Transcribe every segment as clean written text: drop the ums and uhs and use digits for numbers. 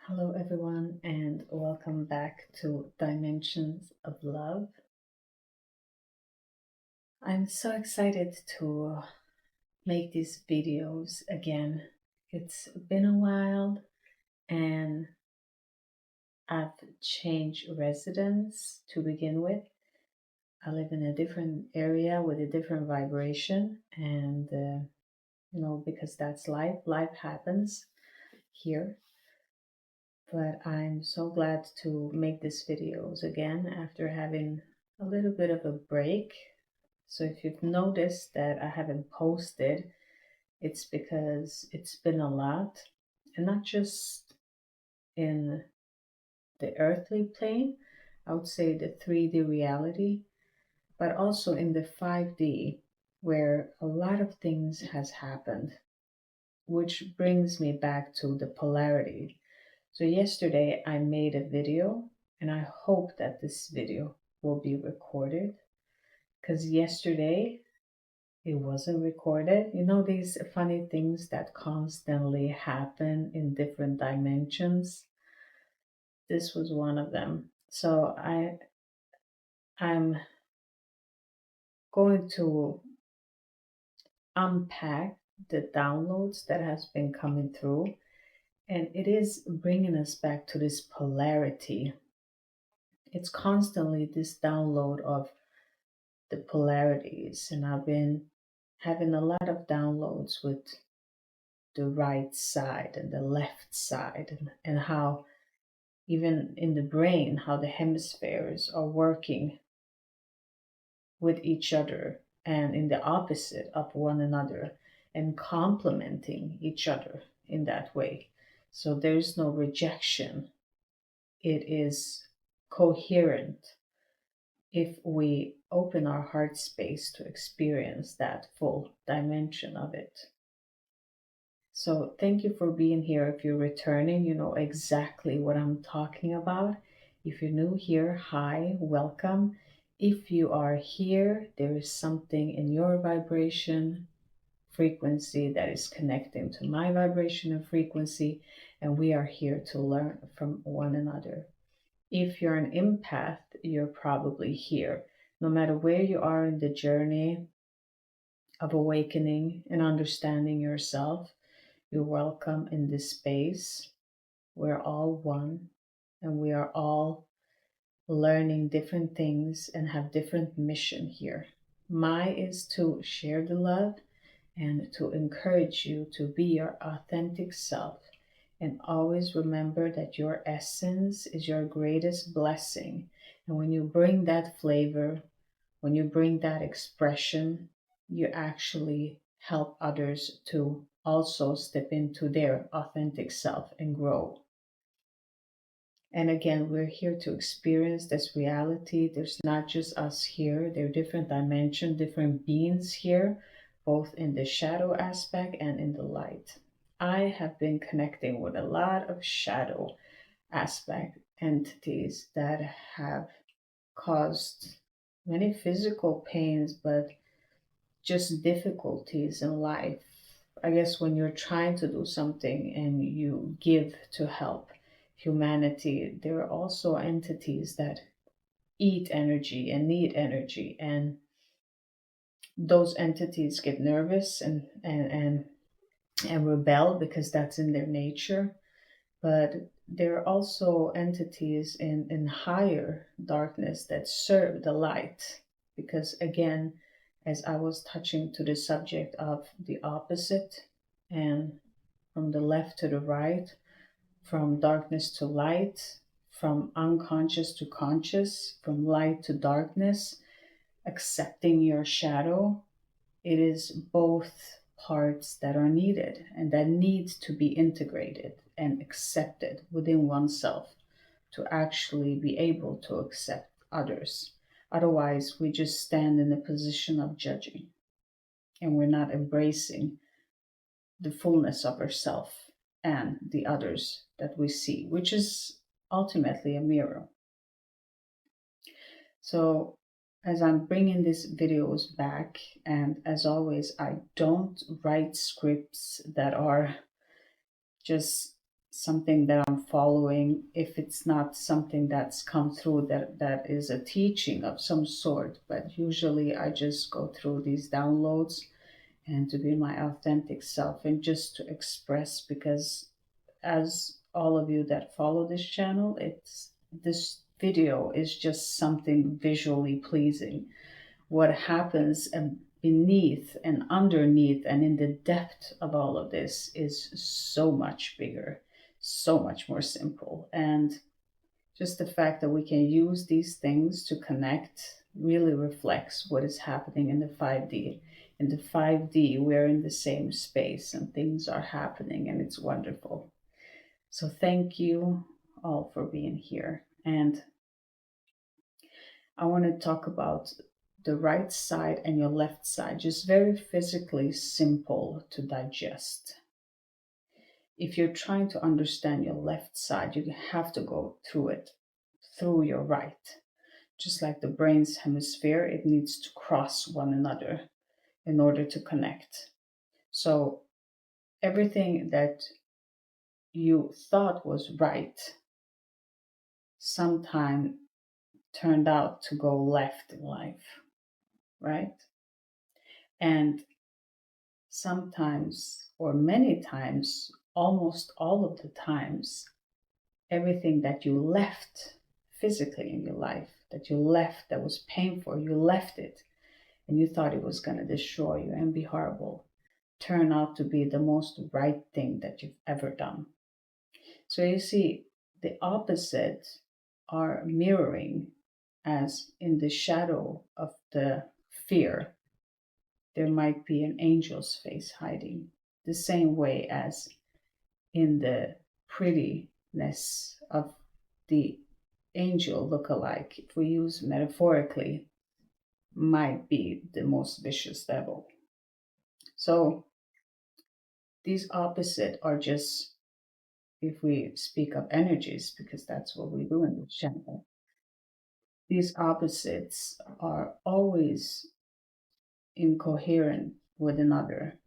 Hello, everyone, and welcome back to Dimensions of Love. I'm so excited to make these videos again. It's been a while, and I've changed residence to begin with. I live in a different area with a different vibration, and because that's life, life happens here. But I'm so glad to make these videos again after having a little bit of a break. So if you've noticed that I haven't posted, it's because it's been a lot, and not just in the earthly plane, I would say the 3D reality, but also in the 5D, where a lot of things has happened, which brings me back to the polarity. So yesterday I made a video, and I hope that this video will be recorded because yesterday it wasn't recorded. You know, these funny things that constantly happen in different dimensions. This was one of them. So I'm going to unpack the downloads that has been coming through, and it is bringing us back to this polarity. It's constantly this download of the polarities, and I've been having a lot of downloads with the right side and the left side, and how even in the brain, how the hemispheres are working with each other and in the opposite of one another and complementing each other in that way. So there's no rejection, it is coherent if we open our heart space to experience that full dimension of it. So, thank you for being here. If you're returning, you know exactly what I'm talking about. If you're new here, hi, welcome. If you are here, there is something in your vibration frequency that is connecting to my vibration and frequency, and we are here to learn from one another. If you're an empath, you're probably here. No matter where you are in the journey of awakening and understanding yourself, you're welcome in this space. We're all one, and we are all learning different things and have different mission here. My is to share the love and to encourage you to be your authentic self. And always remember that your essence is your greatest blessing. And when you bring that flavor, when you bring that expression, you actually help others to also step into their authentic self and grow. And again, we're here to experience this reality. There's not just us here, there are different dimensions, different beings here, both in the shadow aspect and in the light. I have been connecting with a lot of shadow aspect entities that have caused many physical pains, but just difficulties in life. I guess when you're trying to do something and you give to help humanity, there are also entities that eat energy and need energy, and those entities get nervous and rebel because that's in their nature. But there are also entities in higher darkness that serve the light, because again, as I was touching to the subject of the opposite, and from the left to the right, from darkness to light, from unconscious to conscious, from light to darkness, accepting your shadow, it is both parts that are needed and that need to be integrated and accepted within oneself to actually be able to accept others. Otherwise, we just stand in a position of judging, and we're not embracing the fullness of ourself and the others that we see, which is ultimately a mirror. So, as I'm bringing these videos back, and as always, I don't write scripts that are just something that I'm following, if it's not something that's come through that is a teaching of some sort. But usually I just go through these downloads and to be my authentic self and just to express, because as all of you that follow this channel, it's this video is just something visually pleasing. What happens beneath and underneath and in the depth of all of this is so much bigger, so much more simple. And just the fact that we can use these things to connect really reflects what is happening in the 5D. In the 5D, we're in the same space and things are happening, and it's wonderful. So thank you all for being here. And I want to talk about the right side and your left side, just very physically simple to digest. If you're trying to understand your left side, you have to go through it, through your right. Just like the brain's hemisphere, it needs to cross one another in order to connect. So everything that you thought was right sometime turned out to go left in life, right? And sometimes, or many times, almost all of the times, everything that you left physically in your life, that you left that was painful, you left it and you thought it was going to destroy you and be horrible, turn out to be the most right thing that you've ever done. So you see, the opposite are mirroring, as in the shadow of the fear, there might be an angel's face hiding, the same way as in the prettiness of the angel look-alike, if we use metaphorically, might be the most vicious devil. So these opposite are just, if we speak of energies, because that's what we do in this channel, these opposites are always incoherent with another.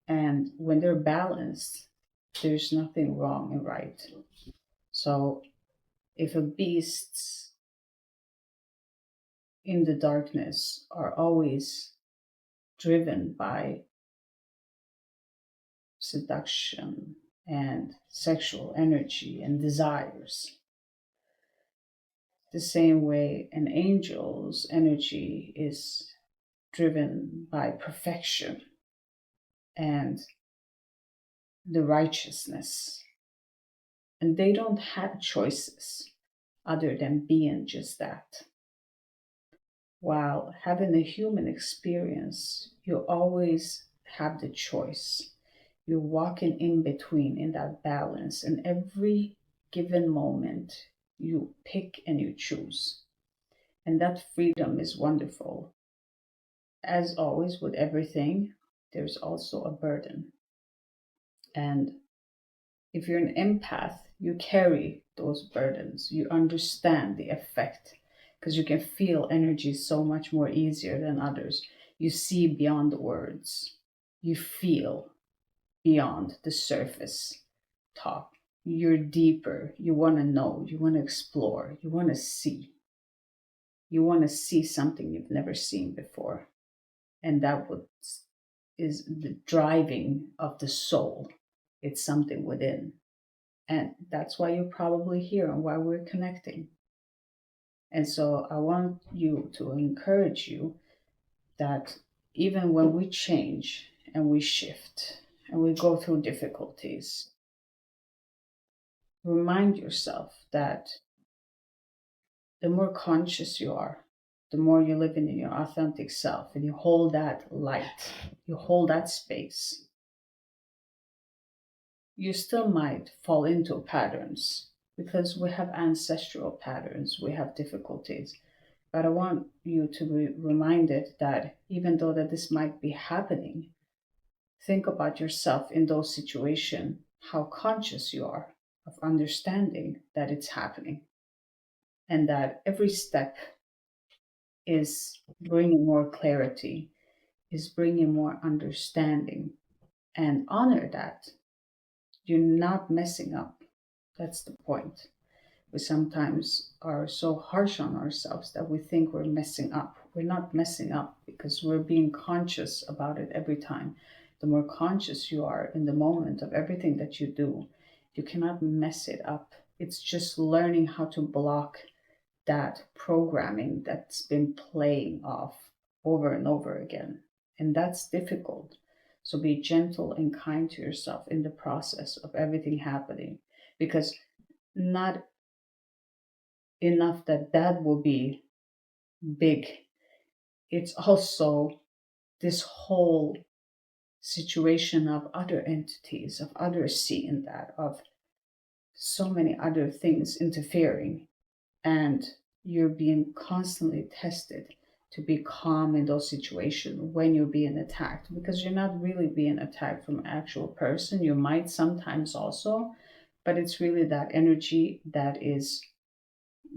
And when they're balanced, there's nothing wrong and right. So if a beasts in the darkness are always driven by seduction and sexual energy and desires, the same way an angel's energy is driven by perfection and the righteousness. And they don't have choices other than being just that. While having a human experience, you always have the choice. You're walking in between in that balance, and every given moment you pick and you choose. And that freedom is wonderful. As always, with everything, there's also a burden. And if you're an empath, you carry those burdens. You understand the effect because you can feel energy so much more easier than others. You see beyond the words. You feel beyond the surface talk. You're deeper. You want to know. You want to explore. You want to see. You want to see something you've never seen before. And that is the driving of the soul. It's something within. And that's why you're probably here and why we're connecting. And so I want you to encourage you that even when we change and we shift and we go through difficulties, remind yourself that the more conscious you are, the more you're living in your authentic self and you hold that light, you hold that space. You still might fall into patterns because we have ancestral patterns, we have difficulties. But I want you to be reminded that even though that this might be happening, think about yourself in those situations, how conscious you are of understanding that it's happening and that every step is bringing more clarity, is bringing more understanding, and honor that. You're not messing up. That's the point. We sometimes are so harsh on ourselves that we think we're messing up. We're not messing up because we're being conscious about it every time. The more conscious you are in the moment of everything that you do, you cannot mess it up. It's just learning how to block that programming that's been playing off over and over again. And that's difficult. So be gentle and kind to yourself in the process of everything happening, because not enough that that will be big. It's also this whole situation of other entities, of others seeing that, of so many other things interfering, and you're being constantly tested to be calm in those situations when you're being attacked, because you're not really being attacked from an actual person. You might sometimes also, but it's really that energy that is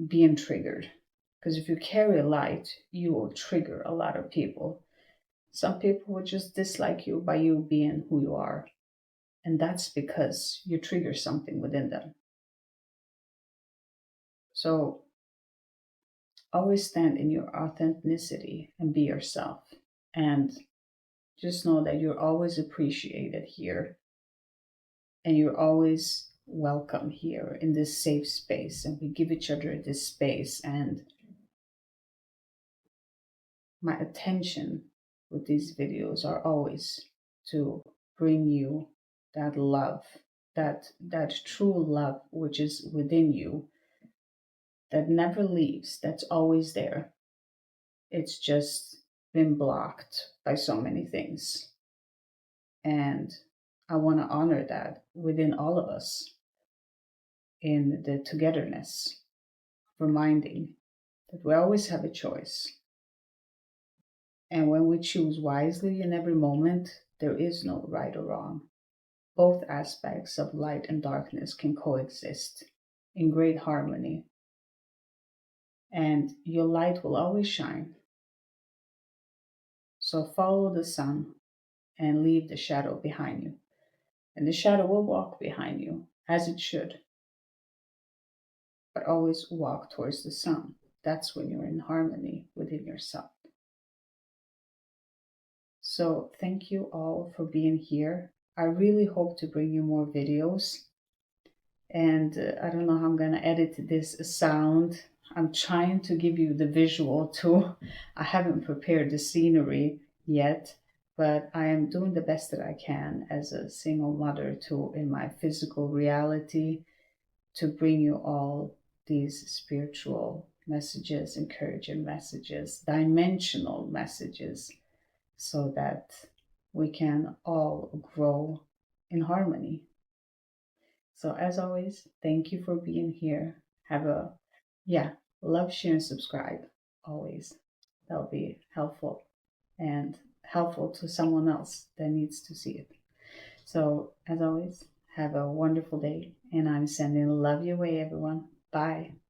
being triggered. Because if you carry light, you will trigger a lot of people. Some people will just dislike you by you being who you are. And that's because you trigger something within them. So always stand in your authenticity and be yourself. And just know that you're always appreciated here. And you're always welcome here in this safe space. And we give each other this space. And my attention with these videos are always to bring you that love, that true love which is within you, that never leaves, that's always there. It's just been blocked by so many things. And I want to honor that within all of us in the togetherness, reminding that we always have a choice. And when we choose wisely in every moment, there is no right or wrong. Both aspects of light and darkness can coexist in great harmony, and your light will always shine. So follow the sun and leave the shadow behind you. And the shadow will walk behind you, as it should, but always walk towards the sun. That's when you're in harmony within yourself. So thank you all for being here. I really hope to bring you more videos. And I don't know how I'm going to edit this sound. I'm trying to give you the visual too. I haven't prepared the scenery yet, but I am doing the best that I can as a single mother too in my physical reality to bring you all these spiritual messages, encouraging messages, dimensional messages, so that we can all grow in harmony. So as always, thank you for being here. Have a, yeah, love, share, and subscribe always. That'll be helpful and helpful to someone else that needs to see it. So as always, have a wonderful day, and I'm sending love your way, everyone. Bye.